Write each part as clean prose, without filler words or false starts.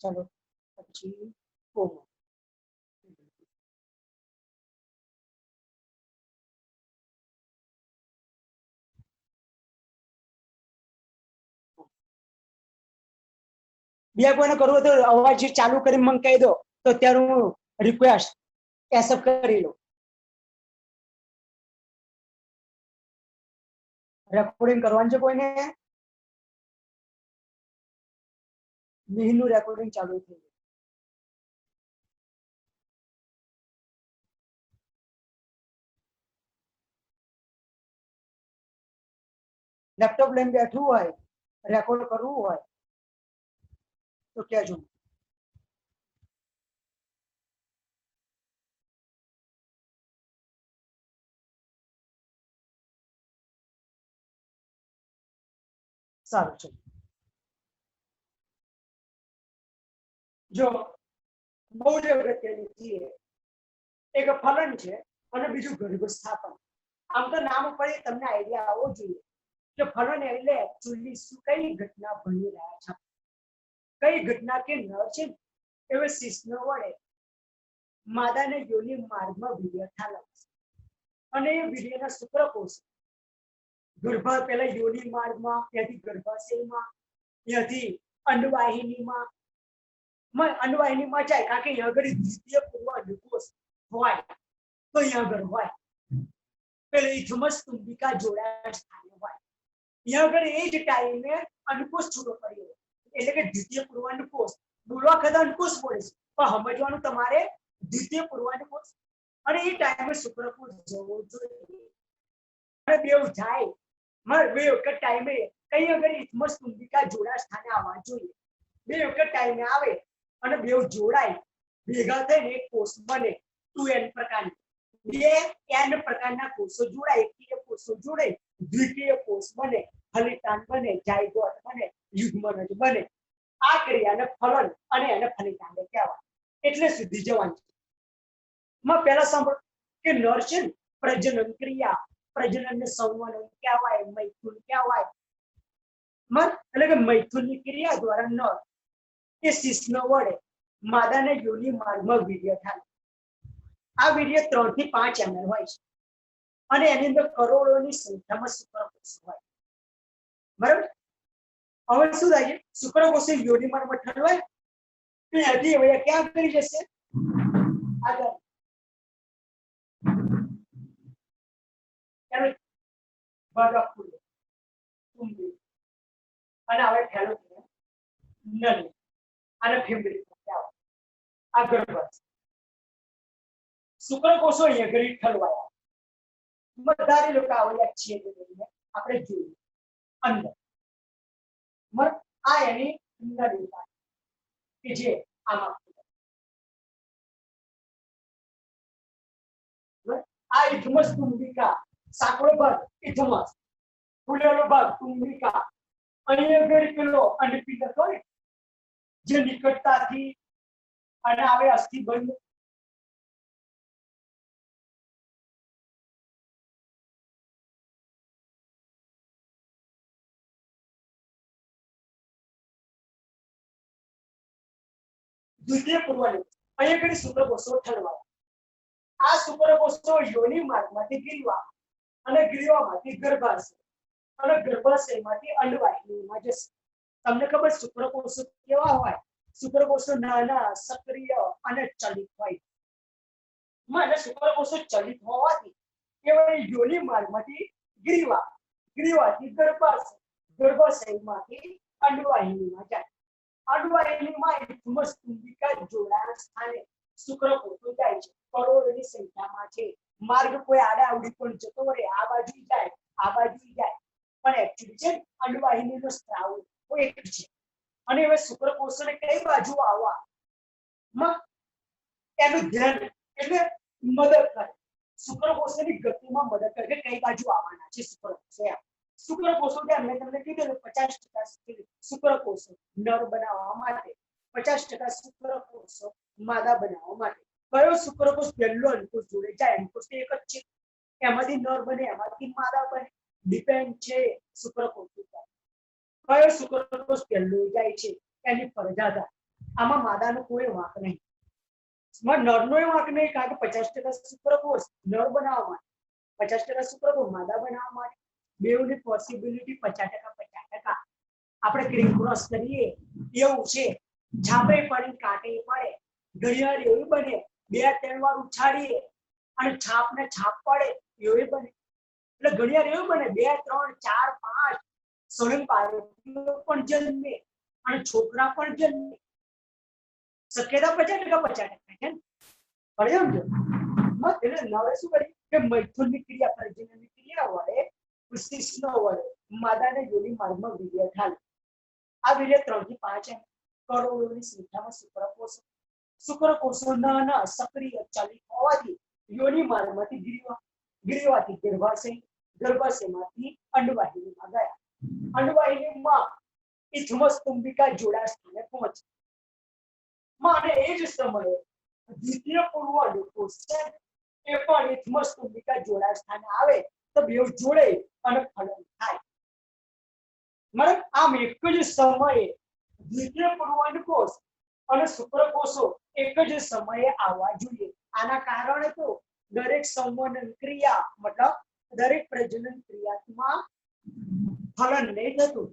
चलो પછી કોમો બીજા કોઈને કરવું તો અવાજ ચાલુ કરી મને કહી દો તો અત્યારે હું રિક્વેસ્ટ એક્સેપ્ટ કરી લો રેકોર્ડિંગ કરવાનું છે કોઈને મિહિરનું રેકોર્ડિંગ ચાલુ થઈ ગયું લેપટોપ લઈને બેઠું હોય રેકોર્ડ કરવું હોય તો કહેજો સારું છે જો બહુ જ અગત્યની છે એક ફલન છે અને બીજું ગર્ભ સ્થાપન આમ તો નામ ઉપર તમને આઈડિયા આવવો જોઈએ કે ફલન એટલે એકચ્યુઅલી શું કઈ ઘટના બની રહ્યા છે કઈ ઘટના કે નર છે એવે શિશ્ન વડે માદાને યોનિ માર્ગમાં વીર્ય ઠાલવે અને એ વીર્યના શુક્રકોષ ગર્ભ પેલા યોનિ માર્ગમાં ત્યાંથી ગર્ભાશયમાં ત્યાંથી અંડવાહિનીમાં અંડવાહિનીમાં જાય કારણ કે અહીંયા આગળ દ્વિતીય પૂર્વ અંડકોષ હોય તો અહીંયા આગળ હોય પેલે ઇથમસ તુંબિકા જોડાયા સ્થાને હોય અહીંયા આગળ એ જ ટાઈમે અંડકોષ છૂટો પડ્યો એટલે કે દ્વિતીય પૂર્વ અંડકોષ બોલવા ખરા અંડકોષ બોલે છે પણ સમજવાનું તમારે દ્વિતીય પૂર્વ અંડકોષ અને એ ટાઈમે શુક્રકોષ જવો જોઈએ અને બેવ જાય બે વખત ટાઈમે કઈ આગળ ઇથમસ તુંબિકા જોડા સ્થાને આવવા જોઈએ બે વખત ટાઈમે આવે અને બેવ જોડાય ભેગા થઈને એક કોષ બને 2n પ્રકારની બે n પ્રકારના કોષો જોડાય એકકીય કોષો જોડે દ્વિકીય કોષ બને ફલિતાંડ બને જાયગોટ બને યુગ્મનજ બને આ ક્રિયાને ફલન અને એને ફલિતાંડ કહેવાય એટલે સુધી જવાનું માં પહેલા સાંભળો કે નર છે પ્રજનન ક્રિયા પ્રજનનને સંવનન કહેવાય મૈથુન કહેવાય એટલે કે મૈથુનની ક્રિયા દ્વારા નર એ શિશ્ન વડે માદાને યોનિ માર્ગમાં વીર્ય થાય આ વીર્ય 3 થી 5 ml હોય છે અને એની અંદર કરોડોની સંખ્યામાં શુક્રકોષ હોય બરાબર હવે શું થાય શુક્રકોષ યોનિ માર્ગમાં ઠલવાય તો ત્યાંથી હવે ક્યાં કરી જશે આગળ બાગા ફૂલ તુંબી અને હવે ઠેલો નલી અને ફેમરી આ ગર્ભ શુક્રકોષો અહીંયા ઘડી ઠલવાયા મતદારી લોકો આવ્યા છે આપણે જોઈએ અંદર આ એની નળી કે જે આમાં આ ઇથમસ તુંબિકા સાંકળો ભાગ ઇથમસ ફૂલેલો ભાગ તુંબિકા અહીંયા ઘડી પેલો અંડપિંડ હતો ને જે નિકટતાથી અને આવે અસ્થિબંધ દ્વિતીય પૂર્વ અહીંયા ઘડી શુક્રકોષો ઠલવાય આ શુક્રકોષો યોનિ માર્ગમાંથી ગીરવા અને ગીરવામાંથી ગર્ભાશય અને ગર્ભાશયમાંથી અંડવાહિનીમાં જશે તમને ખબર શુક્રકોષો કેવા હોય શુક્રકોષો નાના સક્રિય અને ચલિત હોય એટલે શુક્રકોષો ચલિત હોવાથી કેવળ યોનિ માર્ગમાંથી ગીરવાથી ગર્ભાશય ગર્ભાશયમાંથી અંડવાહિનીમાં જાય અંડવાહિનીમાં ઇથમસ તુંબિકા જોડાયા સ્થાને શુક્રકોષો જાય છે કરોડોની સંખ્યામાં છે માર્ગ કોઈ આડા આવડી પણ જતો રહે આ બાજુ જાય પણ એક્ચ્યુઅલી છે અંડવાહિનીનો સ્ત્રાવ એક છે અને હવે શુક્રકોષોને કઈ બાજુ આવવા એનું ધ્યાન એટલે મદદ કરે શુક્રકોષોની ગતિમાં મદદ કરે કે કઈ બાજુ આવવાના છે શુક્રકોષો મેં તમને કીધું 50% શુક્રકોષો નર બનાવવા માટે 50% શુક્રકોષો માદા બનાવવા માટે કયો શુક્રકોષ પહેલો અંકુશ જોડે જાય અંકુશ એક જ છે એમાંથી નર બને એમાંથી માદા બને ડિપેન્ડ છે શુક્રકોષ ઉપર કયો શુક્રકોષ પહેલો જાય છે એની ફરજ આધાર આમાં માદાનો કોઈ વાંક નહીં. નરનો વાંક નહીં, કારણ કે 50% શુક્રકોષ નર બનાવવા માટે, 50% શુક્રકોષ માદા બનાવવા માટે. બેઉની પોસિબિલિટી 50%. આપણે ક્રીમ ક્રોસ કરીએ એવું છે. છાપે પડી કાંટે પડે, ઘડિયાળ એવી બને 2-3 વાર ઉછાળીએ અને છાપ ને છાપ પડે એવી બને. એટલે ઘડિયાળ એવું બને 2, 3, 4, 5 સળંગ પાડો પણ જન્મે અને છોકરા પણ જન્મે. શક્યતા 50% છે ને? પડે સમજો. એટલે નવે શું કરી કે મૈથુનની ક્રિયા, પ્રજનનની ક્રિયા વડે પુષ્ટિનો વડે માદાને જોડી માર્ગમાં વીર્ય ઠાલે. આ વીર્ય 3 થી 5 કરોડોની સંખ્યામાં શુક્રકોષોના સક્રિય ચલિત હોવાથી યોનિ માર્ગમાંથી ગ્રીવાથી ગર્ભાશયમાંથી અંડવાહિનીમાં ગયા. અંડવાહિનીમાં ઇથમસ તુંબિકા જોડા સ્થાને પહોંચે. અને એ જ સમયે દ્વિતીય પૂર્વ અંડકોષ છે એ પણ ઇથમસ તુંબિકા જોડા સ્થાને આવે તો બે જોડે અને ફલન થાય. મતલબ આમ એક જ સમયે દ્વિતીય પૂર્વ અંડકોષ અને શુક્રકોષો એક જ સમયે આવવા જોઈએ. આના કારણે તો દરેક સંવહન ક્રિયા મતલબ દરેક પ્રજનન ક્રિયામાં ફલન નહીં થતું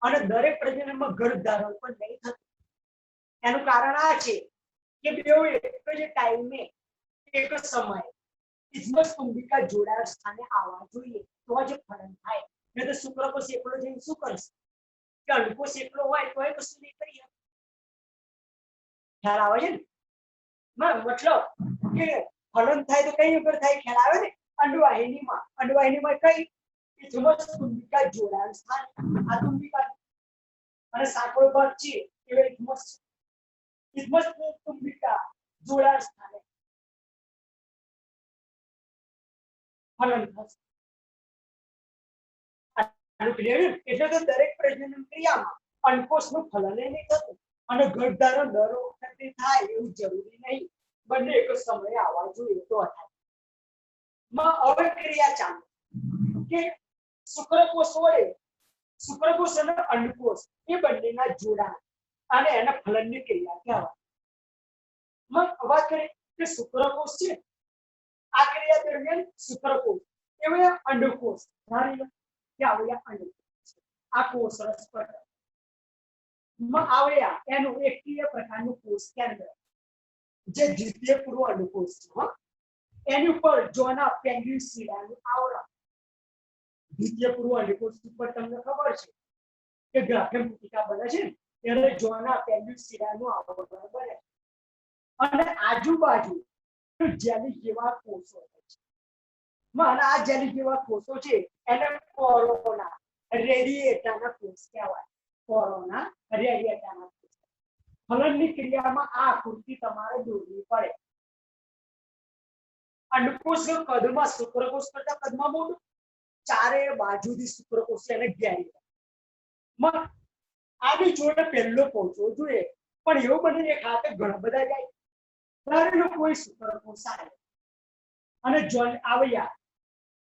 અને દરેક પ્રજનનમાં ગર્ભધારણ પણ નહીં થતું. એનું કારણ આ છે કે બેઉ એક જ ટાઈમે એક જ સમયે ઇથમસ તુંબિકા જોડા સ્થાને આવવા જોઈએ તો જ ફલન થાય. નહીં તો શુક્રકોષ એકલો જઈને શું કરશે? કે અંડકોષ એકલો હોય તો એ કશું નહીં કરી શકે. ખ્યાલ આવે છે ને? મતલબ કે ફલન થાય તો કઈ ઉપર થાય? ખ્યાલ આવે ને? અંડવાહિનીમાં કઈ ઇથમસ તુંબિકા જોડાણ સ્થાન. આ તુંબિકા અને સાંકળો ભાગ છે એ ઇથમસ તુંબિકા જોડાણ સ્થાને ફલન થશે. એટલે તો દરેક પ્રજનન ક્રિયામાં અંડકોષનું ફલન નહીં થતું અને ગર્ભધારણ દર વખતે થાય એવું જરૂરી નહીં. બંને એક જ સમયે આવવા જોઈએ તો થાય. હવે ક્રિયા ચાલુ કે શુક્રકોષ અને અંડકોષ એ બંનેના જોડાણ અને એના ફલનની ક્રિયા કહેવાય. વાત કરીએ કે શુક્રકોષ છે, આ ક્રિયા દરમિયાન શુક્રકોષ એવે અંડકોષ ધારી લો કે આવ્યા અંડકોષ. આ કોષ રસપટલ આવ્યા એનું એકકીય પ્રકારનું કોષ કેન્દ્ર જે દ્વિતીય પૂર્વ અંડકોષ છે. એની ઉપર જોના પેન્ડ્યુસીડાનું આવરણ. દ્વિતીય પૂર્વ અંડકોષ ઉપર તમને ખબર છે કે ગ્રાફેમ પુટિકા બને છે ત્યારે જોના પેન્ડ્યુસીડાનું આવરણ બને અને આજુબાજુ જેલી જેવા કોષો હોય છે. અને આ જેલી જેવા કોષો છે એને કોરોના રેડિયેટાના કોષ કહેવાય. કોરોના રેડિયેટાના કોષ. ફલનની ક્રિયામાં આ આકૃતિ તમારે દોરવી પડે. અંડકોષ કદમાં શુક્રકોષ કરતા કદમાં મોટું, ચારે બાજુથી શુક્રકોષ એને ઘેરી આની જોડે પહેલો પહોંચવો જોઈએ. પણ એવું બને એક હાથે ઘણા બધા જાય ત્યારે કોઈ શુક્રકોષ આવે અને જોન આવ્યા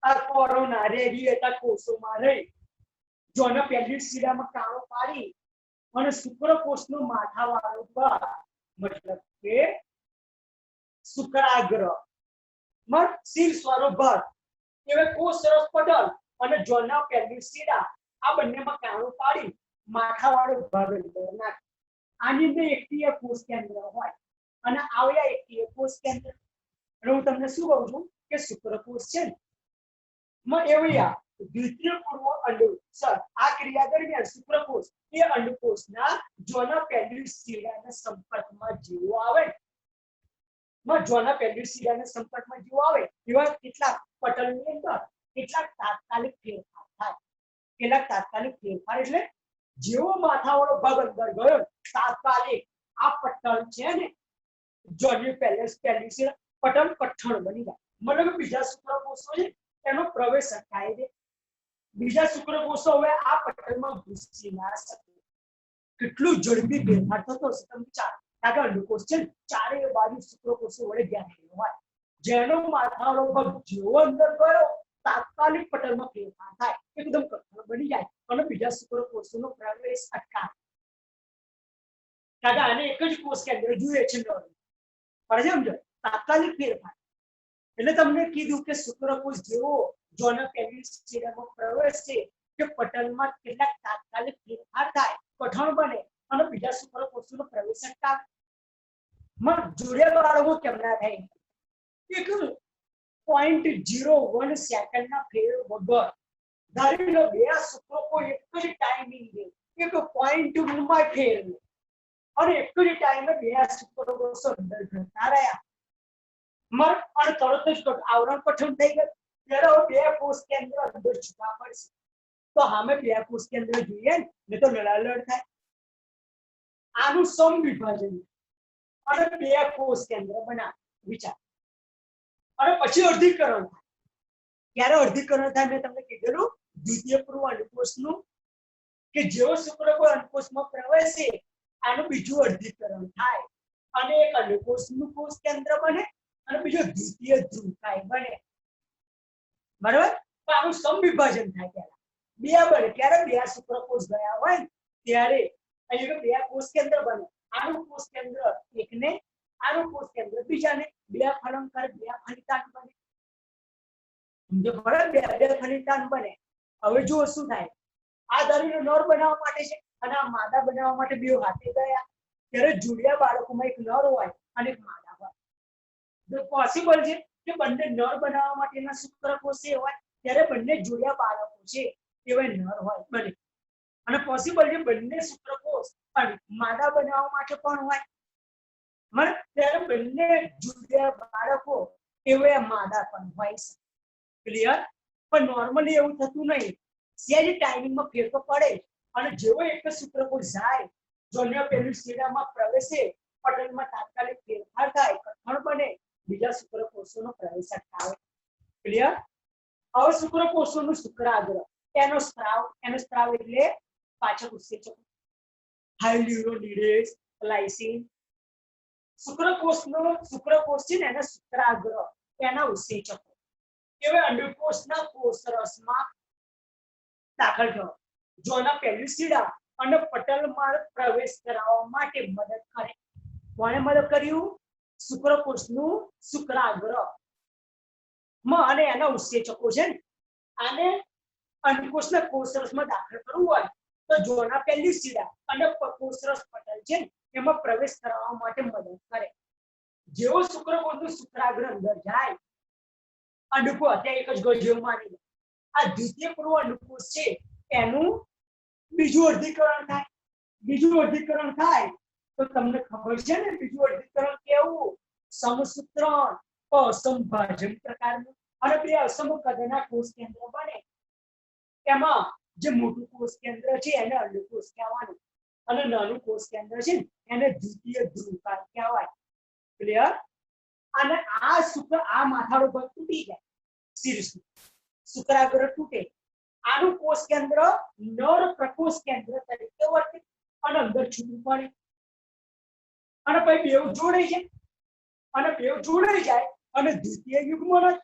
આ કોરોના રેડિયેટા કોષોમાં રહી જોના પેન્ડ્યુસીડામાં કાણો પાડી અને શુક્રકોષનો માથાવાળો ભાગ મતલબ કે શુક્રાગ્ર શીર સ્વરૂપ ભાગ એવે કોષ રસપટલ અને જોના પેન્ડ્યુસીડા આ બંનેમાં કાણો પાડી માથાવાળો ભાગ અંદર નાખે. આની અંદર એકકીય કોષ કેન્દ્ર હોય અને આવ્યા એકકીય કોષ કેન્દ્ર. હું તમને શું કહું છું કે શુક્રકોષ છે ને એવયા દ્વિતીય પૂર્વ અંડકોષ. આ ક્રિયા દરમિયાન શુક્રકોષ એ અંડકોષના જોના પેન્ડ્યુસીડાના સંપર્કમાં જેવો આવે જોના પેન્ડ્યુસીડાના સંપર્કમાં જેવો આવે એવા કેટલાક પટલની અંદર કેટલાક તાત્કાલિક ફેરફાર થાય. કેટલાક તાત્કાલિક ફેરફાર એટલે જેવો માથાવાળો ભાગ અંદર ગયો તાત્કાલિક આ પટલ છે ને જોની પેન્ડ્યુસીડા પટલ કઠણ બની જાય. મતલબ બીજા શુક્રકોષો છે એનો પ્રવેશ અટકાય છે. બીજા શુક્રકોષો હવે આ પટલમાં ઘૂસી ના શકે. કેટલું ઝડપી ફેરફાર થતો હશે તમે વિચારો. કારણ કે અંડકોષ છે ચારે બાજુ શુક્રકોષો વડે ઘેરાયેલો હોય. જેનો માથાવાળો ભાગ જેવો અંદર ગયો તાત્કાલિક પટલમાં ફેરફાર થાય, એકદમ કઠણ બની જાય અને બીજા શુક્રકોષોનો પ્રવેશ અટકાય. કારણ કે આને એક જ કોષ કેન્દ્ર જોઈએ છે નર પણ સમજો તાત્કાલિક ફેરફાર એટલે તમને કીધું કે શુક્રકોષ જેવો જોના પેલિસ્ટિડામાં પ્રવેશ છે કે પટલમાં કેટલાક તાત્કાલિક ફેરફાર થાય કઠણ બને અને બીજા શુક્રકોષનો પ્રવેશ અટકાવે મત જોડ્યા બાળકો કેમ ના થાય એક 0.01 સેકન્ડના ફેર વગર ધારી લો બે શુક્રકોષ એક જ ટાઈમિંગ દે એક પોઈન્ટ માં ફેર અને એક જ ટાઈમે બે શુક્રકોષો અંદર જતા રહ્યા મર અને તરત જ આવરણ કઠણ થઈ ગયું ત્યારે બે કોષ કેન્દ્ર અંદર છૂટા પડશે તો સામે બે કોષ કેન્દ્ર જોઈએ ને તો લડાલડ થાય આનું સમવિભાજન અને બે કોષ કેન્દ્ર બનાવે વિચાર અને પછી અર્ધીકરણ થાય ક્યારે અર્ધીકરણ થાય મેં તમને કીધેલું દ્વિતીય પૂર્વ અંડકોષનું કે જેવો શુક્રકોષ અંડકોષમાં પ્રવેશે આનું બીજું અર્ધીકરણ થાય અને એક અંડકોષનું કોષ કેન્દ્ર બને અને બીજો દ્વિતીય ધ્રુવકાય બને બરાબર તો આનું સમવિભાજન થાય ત્યારે બે બને ત્યારે બે શુક્રકોષ ગયા હોય ત્યારે અહીં બે કોષ કેન્દ્ર બને આનું કોષ કેન્દ્ર એકને આનું કોષ કેન્દ્ર બીજાને બે ફલંકાર બે ફલિતાન બને સમજો બરાબર બે ફલિતાન બને હવે જો શું થાય આ ધારીનો નર બનાવવા માટે છે અને આ માદા બનાવવા માટે બે હાથે ગયા ત્યારે જોડિયા બાળકોમાં એક નર હોય અને એક માદા હોય તો પોસિબલ છે કે બંને નર બનાવવા માટેના શુક્રકોષ હોય ત્યારે બંને જોડિયા બાળકો છે એવા નર હોય બને અને પોસિબલ છે બંને શુક્રકોષ પણ માદા બનાવવા માટે પણ હોય મને ત્યારે બંને જોડિયા બાળકો એવા માદા પણ હોય છે ક્લિયર પણ નોર્મલી એવું થતું નહીં સેજ ટાઈમિંગમાં ફેર તો પડે અને જેવો એક શુક્રકોષ જાય જોન્ય પેલિસ્ટિડામાં પ્રવેશે પટલમાં તાત્કાલિક ફેરફાર થાય કઠણ બને બીજા શુક્રકોષોનો પ્રવેશ અટકાવે ક્લિયર હવે શુક્રકોષોનું શુક્રાગ્ર એનો સ્ત્રાવ એટલે પાચક ઉત્સેચકો હાઇલ્યુરોનિડેઝ લાઇસિન શુક્રકોષ છે ને એના શુક્રાગ્ર એના ઉત્સેચકો એવા અંડકોષના કોષરસમાં દાખલ થયો જોના પેલિસ્ટિડા અને પટલમાં પ્રવેશ કરાવવા માટે મદદ કરે કોણે મદદ કર્યું શુક્રકોષનું શુક્રાગ્ર અને એના ઉત્સેચકો છે આને અંડકોષના કોષરસમાં દાખલ કરવું હોય તો જોના પેલિસ્ટિડા અને કોષરસ પટલ છે એમાં પ્રવેશ કરાવવા માટે મદદ કરે જેવો શુક્રકોષનું શુક્રાગ્ર અંદર જાય અંડકો અત્યારે એક જ ગોળીઓ માની લે આ દ્વિતીય પૂર્વ અંડકોષ છે એનું બીજું અર્ધીકરણ થાય તો તમને ખબર છે ને બીજું અર્ધીકરણ કેવું સમસૂત્રણ અસમભાજન પ્રકારનું અને બે અસમ કદના કોષ કેન્દ્ર બને એમાં જે મોટું કોષ કેન્દ્ર છે એને અંડકોષ કહેવાનું અને નાનું કોષ કેન્દ્ર છે એને દ્વિતીય ધ્રુવકાય કહેવાય ક્લિયર અને આ માથાળો ભાગ તૂટી જાય સિરીઝ શુક્રાગ્ર તૂટે આનું કોષ કેન્દ્ર નર પ્રકોષ કેન્દ્ર તરીકે વર્તે અને અંદર છૂટું પડે અને પછી બેવ જોડાઈ જાય અને બેવ જોડાઈ જાય અને દ્વિતીય યુગ્મન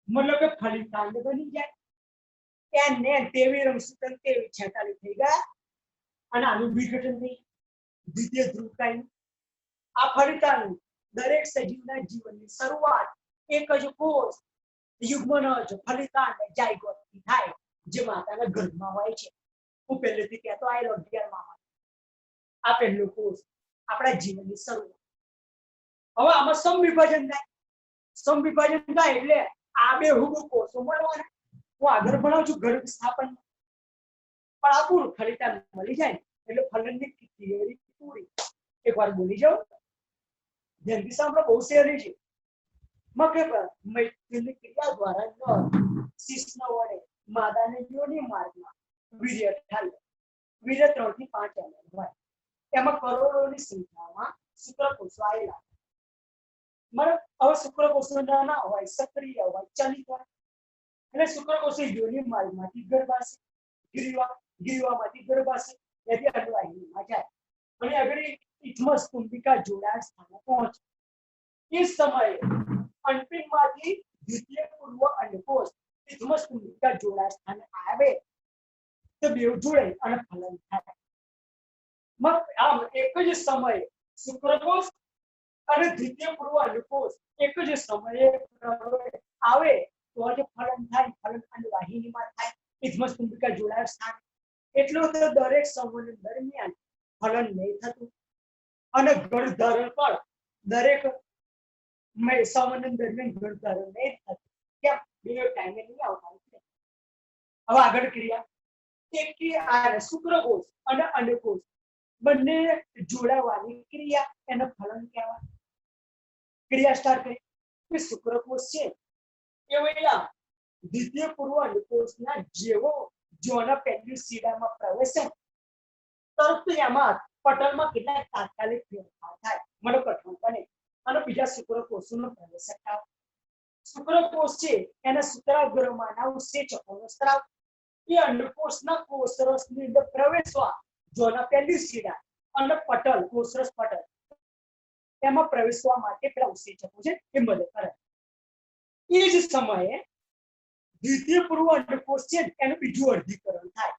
મતલબ કે ફલિતાંડ બની જાય એને તેવી રમસૂતન તેવી 46 થઈ ગયા અને આનું વિઘટન થઈ દ્વિતીય ધ્રુવકાય આ ફલિતાંડ દરેક સજીવના જીવનની શરૂઆત એક જ કોષ યુગ્મનજ ફલિતાંડ જાયગોટ થી થાય જે માતાના ગર્ભમાં હોય છે હું પહેલેથી કહેતો આયેલો 11માં આ પહેલો કોષ આપણા જીવનની શરૂઆત હવે આમાં સમવિભાજન થાય એટલે આ બે હુબુ કોષો મળવાના હું આગળ ભણાવું છું ગર્ભ સ્થાપન પણ આ પૂરું ફલિતાંડ મળી જાય એટલે ફલનની થિયરી પૂરી એકવાર બોલી જાઓ ધ્યાનથી સાંભળો બહુ સહેલી છે મૈથુનની ક્રિયા દ્વારા શિશ્ન વડે માદાને યોનિ માર્ગમાં વીર્ય ઠાલવે વીર્ય 3 થી 5 mm હોય એમાં કરોડોની સંખ્યામાં શુક્રકોષો આવેલા બરાબર હવે શુક્રકોષો નાના હોય સક્રિય હોય ચલિત હોય એટલે શુક્રકોષો યોનિ માર્ગમાંથી ગર્ભાશય ગિરીવામાંથી ગર્ભાશય એથી અંડવાહિનીમાં જાય અને આગળ ઇથમસ કુંભિકા જોડાણ સ્થાને પહોંચે એ સમયે અંતિમમાંથી દ્વિતીય પૂર્વ અંડકોષ ઇથમસ કુંભિકા જોડાણ સ્થાને આવે તો બેવ જોડે અને ફલન થાય આમ એક જ સમયે શુક્રકોષ અને દ્વિતીય પૂર્વ અંડકોષ એક જ સમયે આવે તો જ ફલન થાય. ફલન અંડવાહિનીમાં થાય. ઇથમસ કુંભિકા જોડાય સ્થાન એટલો તો દરેક સંવહન દરમિયાન ફલન નહીં થતું અને ગર્ભધારણ પણ દરેક સંવહન દરમિયાન ગર્ભધારણ નહીં થતું. કેમ? બે ટાઈમે નહીં આવતા. હવે આગળ ક્રિયા એક શુક્રકોષ અને અંડકોષ બંને જોડાવાની ક્રિયા એને ફલન કહેવાય. ક્રિયા સ્ટાર્ટ કરી કે શુક્રકોષ છે એ વેલા દ્વિતીય પૂર્વ અંડકોષના જેવો જોના પહેલી સીડામાં પ્રવેશે તરત એમાં પટલમાં કેટલાક તાત્કાલિક ફેરફાર થાય. મને કઠણ બને અને બીજા શુક્રકોષોનો પ્રવેશ થાય. શુક્રકોષ છે એના શુક્રાગ્રમાંના ઉત્સેચકોનો સ્ત્રાવ એ અંડકોષના કોષરસની અંદર પ્રવેશવા જોના પહેલી સીડા અને પટલ કોષરસ પટલ એમાં પ્રવેશવા માટે પેલા ઉત્સેચકો છે એ મદદ કરે. એ જ સમયે દ્વિતીય પૂર્વ અંડકોષ છે એનું બીજું અર્ધીકરણ થાય.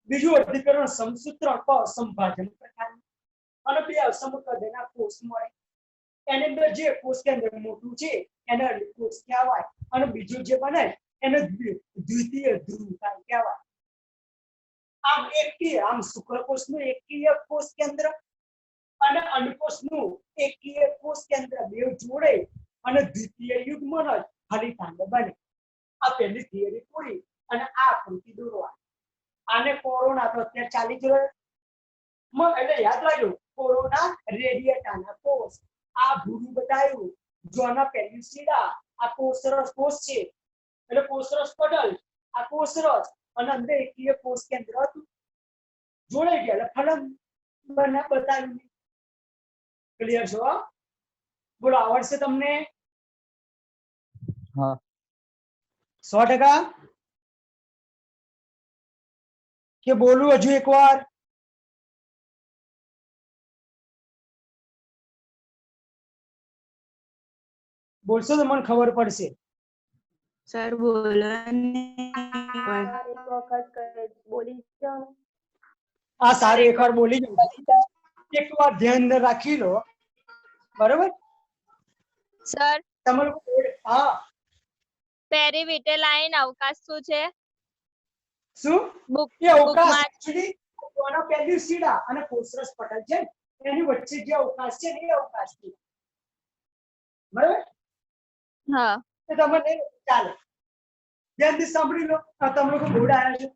બીજું અર્ધીકરણ સમસૂત્રણ સંભાજન પ્રકારનું અને બે અસમકદના કોષ મળે. એની અંદર જે કોષ કેન્દ્ર મોટું છે એને અંડકોષ કહેવાય અને બીજું જે બને એને દ્વિતીય ધ્રુવકાય કહેવાય. આમ શુક્રકોષનું એકકીય કોષ કેન્દ્ર અને અંડકોષનું એકકીય કોષ કેન્દ્ર બે જોડે અને દ્વિતીય યુગ્મન જ ફલિતાંડ બને. આ પહેલી થિયરી પૂરી અને આ આકૃતિ દોરવા. આને કોરોના તો અત્યારે ચાલી જ રહ્યો એટલે યાદ રાખજો કોરોના રેડિયેટાના કોષ. આ ભૂરું બતાવ્યું જોના પહેલી સીડા આ કોષરસ કોષ છે એટલે કોષરસ પટલ આ કોષરસ અને અંદર એકકીય કોષ કેન્દ્ર હતું જોડાઈ ગયા એટલે ફલન બતાવ્યું. ક્લિયર છો? બોલો આવડશે તમને? હા 100% કે બોલું હજુ એકવાર? બોલશો તો મને ખબર પડશે. સર બોલો આ સારી એકવાર બોલી જાઓ. એકવાર ધ્યાન રાખી લો. બરોબર સર તમારું હા પેરીવિટેલાઇન અવકાશ શું છે? શું બુક એ અવકાશ એકચ્યુઅલી કોના પહેલી સીડા અને કોષરસ પટલ છે એની વચ્ચે જે અવકાશ છે એ અવકાશ છે. બરાબર? હા તો તમને ચાલે ધ્યાનથી સાંભળી લો. તમે લોકો બોર્ડ આવ્યા છો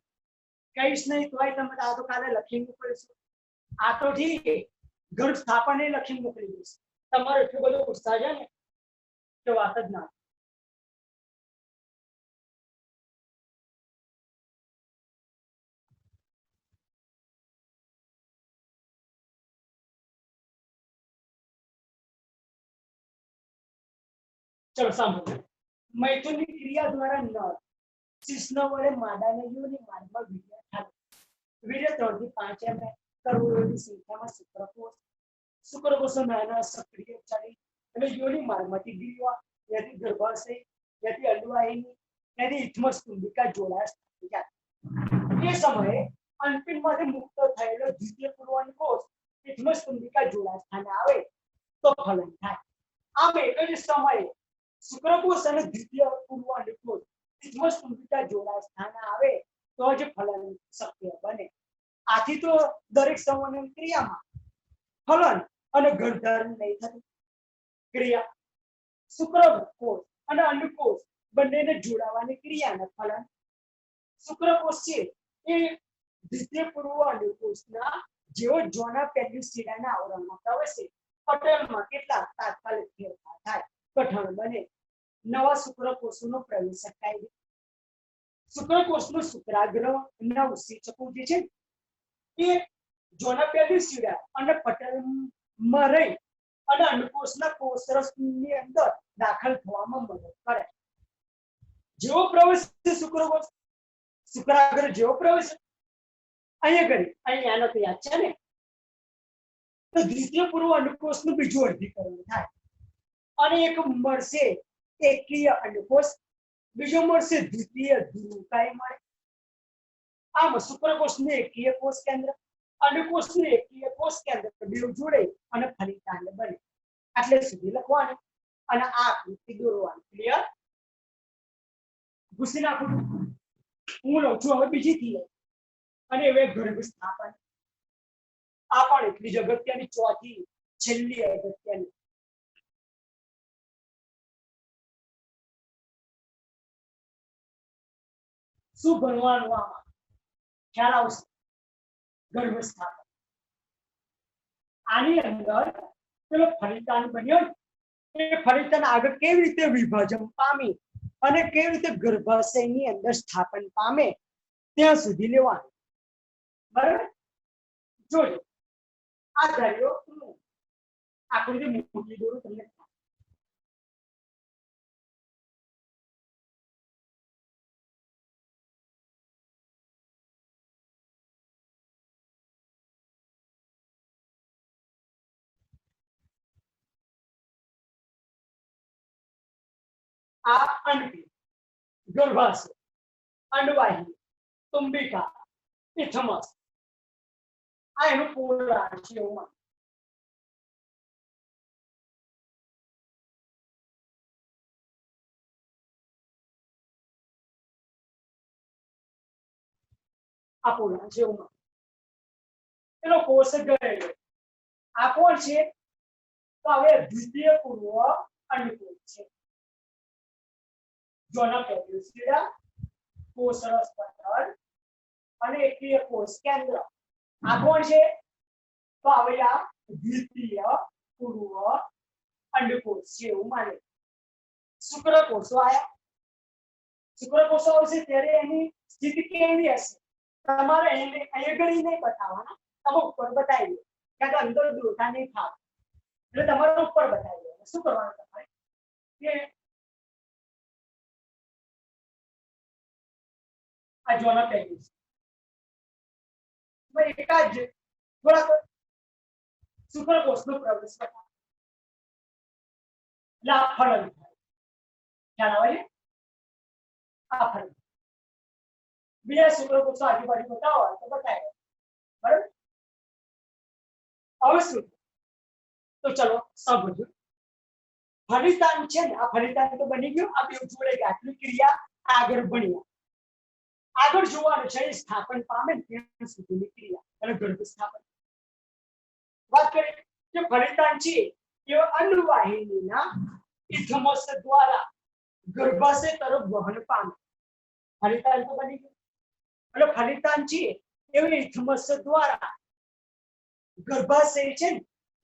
કઈશ નહીં તોય તમે આ તો કાલે લખી મોકલીશું. આ તો ઠીક ઘર સ્થાપને લખી મોકલી દઈશ. તમારો એટલો બધો ઉત્સાહ છે ને કે વાત જ ના. ચલો સાંભળો. મૈથુનની ક્રિયા દ્વારા નર શિશ્ન વડે માદાને યોની માર્ગમાં વીર્ય થાય. વીર્ય 3 થી 5 mm કરોડોની સંખ્યામાં શુક્રકોષો નાના સક્રિય ચાલી અને યોની માર્ગમાંથી ગીરવા ત્યાંથી ગર્ભાશય ત્યાંથી અંડવાહિની ત્યાંથી ઇથમસ કુંભિકા જોડાય. એ સમયે અંતિમમાંથી મુક્ત થયેલો દ્વિતીય પૂર્વ કોષ ઇથમસ કુંભિકા જોડાય સ્થાને આવે તો ફલન થાય. આમ એક જ સમયે શુક્રકોષ અને દ્વિતીય પૂર્વ અંડકોષ ઇથમસ કુંભિકા જોડાય સ્થાને આવે તો જ ફલન શક્ય બને. આથી તો દરેક સંવહન ક્રિયામાં ફલન અને ગર્ભધારણ નહીં થતું. ક્રિયા શુક્રકોષ અને અંડકોષ બંનેને જોડાવાની ક્રિયાને ફલન. શુક્રકોષ છે એ દ્વિતીય પૂર્વ અંડકોષના જેવો જોના પહેલી સીડાના આવરણમાં પ્રવેશે પટલમાં કેટલા તાત્કાલિક ફેરફાર થાય કઠણ બને. નવા શુક્રકોષોનો પ્રવેશ થાય. શુક્રકોષનું શુક્રાગ્રના ઉત્સેચકો જે છે એ જોના પહેલી સીડા અને પટલમાં રહી અને અંડકોષના કોષરસની અંદર દાખલ થવામાં મદદ કરે. જેવો પ્રવેશ શુક્રકોષ શુક્રાગ્ર જેવો પ્રવેશ અહીંયા કરી અહીંયા આનો તો યાદ છે ને તો દ્વિતીય પૂર્વ અંડકોષનું બીજું અર્ધીકરણ થાય અને એક મળશે એકકીય અંડકોષ બીજો મળશે દ્વિતીય ધ્રુવકાય મળે. આમ શુક્રકોષનું એકકીય કોષ કેન્દ્ર અંડકોષનું એકકીય કોષ કેન્દ્ર બે જોડે અને ફલિતાંડ બને એટલે સુધી લખવાનું અને આ આકૃતિ દોરવાની ક્લિયર ઘૂસી નાખું હું લઉં છું હવે બીજી થી અને હવે ગર્ભ સ્થાપન આ પણ એટલી જ અગત્યની ચોથી છેલ્લી અગત્યની શું ભણવાનું આમાં ખ્યાલ આવશે ગર્ભ સ્થાપન આની અંદર પેલો ફલિતાંડ બન્યો એ ફલિતાંડ આગળ કેવી રીતે વિભાજન પામી અને કેવી રીતે ગર્ભાશયની અંદર સ્થાપન પામે ત્યાં સુધી લેવાનું બરાબર જોજો આ ધાર્યો આકૃતિ મૂકી દોરું તમને આ અંડપી ગર્ભાશય અંડવાહી તુંબિકા ઇથમસ આ એનું પોલાર છે એવું આ પોલાર છે એવું એનો કોષ ગયેલો આ કોણ છે તો હવે દ્વિતીય પૂર્વ અંડકોષ છે જોના પેલ્યુસિડા કોષરસ પટલ અને એકીય કોષ કેન્દ્ર આ કોણ છે તો હવે આ દ્વિતીય પૂર્વ અંડકોષ છે એવું માને શુક્રકોષો આયા શુક્રકોષો આવશે ત્યારે એની સ્થિતિ કેવી હશે તમારે અહીંયા ગણી નહીં બતાવવાના તમે ઉપર બતાવી દો કારણ કે અંદર દોટા નહીં થાય એટલે તમારે ઉપર બતાવી દો શું કરવાનું તમારે કે આ જોના પેલ્યુસ એકાદ થોડાક શુક્રકોષનો પ્રવેશ બતાવો એટલે આ ફળન થાય ખ્યાલ આવે આ ફળન બીજા શુક્રકોષો આજુબાજુ બતાવો તો બતાવી બરાબર હવે શું તો ચલો સમજો ફલિતાંડ છે ને આ ફલિતાંડ તો બની ગયું આ બે જોડે આટલી ક્રિયા આગળ ભણ્યા આગળ જોવાનું છે સ્થાપન પામે ત્યાં સુધીની ક્રિયા અને ગર્ભ સ્થાપન વાત કરીએ કે ફલિતાંડ છે એ અન્નવાહિનીના ઇથમસ દ્વારા ગર્ભાશય તરફ વહન પામે ફલિતાંડ તો બની ગયું એટલે ફલિતાંડ છે એ ઇથમસ દ્વારા ગર્ભાશય છે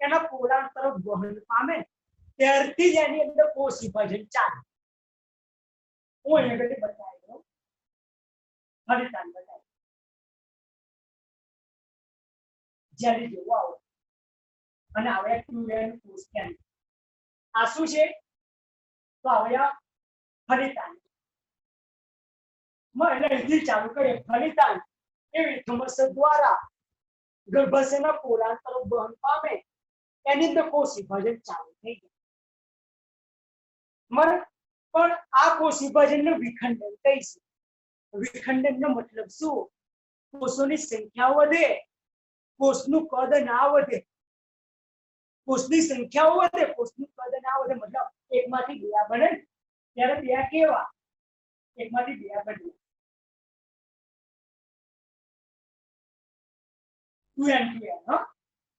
એના પોલાણ તરફ વહન પામે ત્યારથી જ એની અંદર કોષ વિભાજન ચાલે હું અહીંયા આગળ બતાવી દઉં ફલિતાંડ બતાવી જ્યારે જેવું આવો અને આવે ટ્યુએન કોષ કેન્દ્ર આ શું છે તો આવે ફલિતાંડ એટલે અહીંથી ચાલુ કરીએ ફલિતાંડ એવી સમસ્યા દ્વારા ગર્ભાશયના પોલાણ તરફ વહન પામે એની અંદર કોષ વિભાજન ચાલુ થઈ જાય પણ આ કોષ વિભાજનનું વિખંડન કહીશું વિખંડનનો મતલબ શું કોષોની સંખ્યા વધે કોષનું કદ ના વધે કોષની સંખ્યા વધે કોષનું કદ ના વધે મતલબ એકમાંથી બે બને ત્યારે બે કેવા એકમાંથી બે બને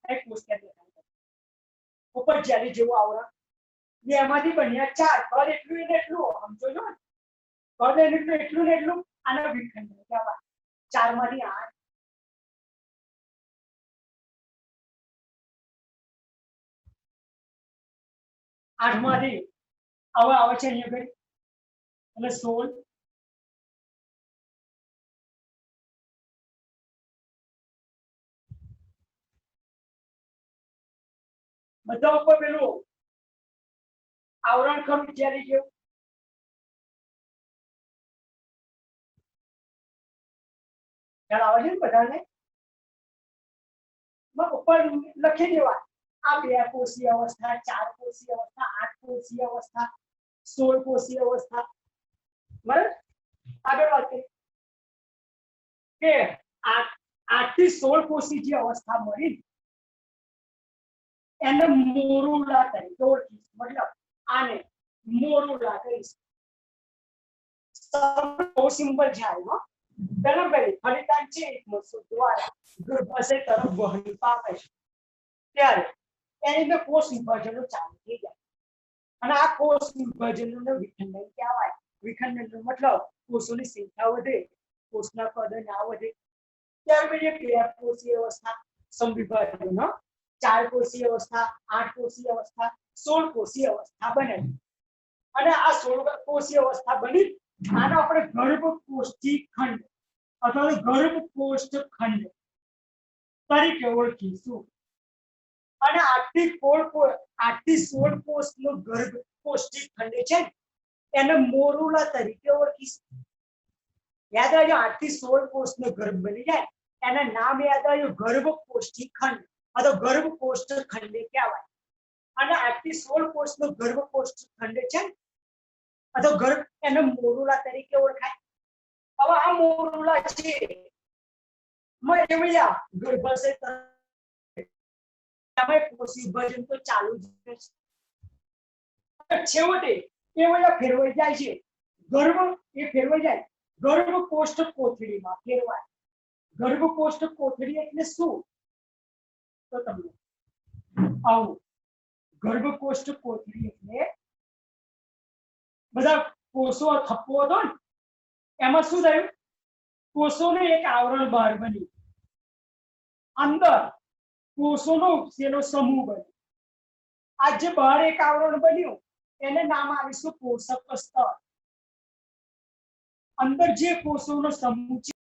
એક કોષ કેન્દ્ર ઉપર જેલી જેવું આવરણ બેમાંથી બન્યા ચાર કદ એટલું ને એટલું સમજો છો કદ એટલું ને એટલું આના વિખંડન કહેવાય 4 માંથી 8 8 માંથી હવે આવે છે અહીંયા ઘડી એટલે 16 બધા ઉપર પેલું આવરણ ખરું જેલી જેવું ખ્યાલ આવે છે ને બધાને ઉપર લખી દેવા આ 2 કોષીય અવસ્થા 4 કોષીય અવસ્થા 8 કોષીય અવસ્થા 16 કોષીય અવસ્થા બરાબર આગળ વાત કરીએ કે 8 થી 16 કોષી જે અવસ્થા મળી એને મોરુલા તરીકે ઓળખીશું. મતલબ આને મોરુલા કહીશું. બહુ સિમ્પલ છે આ. પેલા ભાઈ ફલિતાંડ છે એકમોત્સવ દ્વારા ગર્ભાશય તરફ વહન પામે છે ત્યારે એની અંદર કોષ વિભાજનો ચાલુ થઈ જાય અને આ કોષ વિભાજનોને વિખંડન કહેવાય. વિખંડનનો મતલબ કોષોની સંખ્યા વધે, કોષના કદ ના વધે. ત્યાર પછી 13 કોષીય અવસ્થા સમવિભાજનો, 4 કોષીય અવસ્થા, 8 કોષીય અવસ્થા, 16 કોષીય અવસ્થા બને અને આ 16 કોષીય અવસ્થા બની આનો આપણે ગર્ભકોષ્ઠી ખંડ અથવા ગર્ભકોષ્ઠ ખંડ તરીકે ઓળખીશું. અને 8 થી 16 કોષનો ગર્ભકોષ્ઠી ખંડ છે એને મોરુલા તરીકે ઓળખીશું. યાદ રાખજો 8 થી 16 કોષનો ગર્ભ બની જાય એના નામ યાદ રાખજો ગર્ભકોષ્ઠી ખંડ અથવા ગર્ભકોષ્ઠ ખંડ કહેવાય. અને 8 થી 16 કોષનો ગર્ભકોષ્ઠ ખંડ છે અથવા ગર્ભ એને મોરુલા તરીકે ઓળખાય. હવે આ મોરુલા છે ગર્ભાશય કોષ વિભાજન તો ચાલુ જ છે. છેવટે એ ફેરવાઈ જાય છે ફેરવાઈ જાય ગર્ભકોષ્ઠ કોથળીમાં ફેરવાય. ગર્ભકોષ્ઠ કોથળી એટલે શું તો તમને આવું ગર્ભકોષ્ઠ કોથળી એટલે બધા કોષો થપ્પો હતો ને એમાં શું થયું કોષોનું એક આવરણ બહાર બન્યું, અંદર કોષોનો ઉપસેનો સમૂહ બન્યો. આ જે બહાર એક આવરણ બન્યું એને નામ આપીશું પોષક સ્તર. અંદર જે કોષોનો સમૂહ છે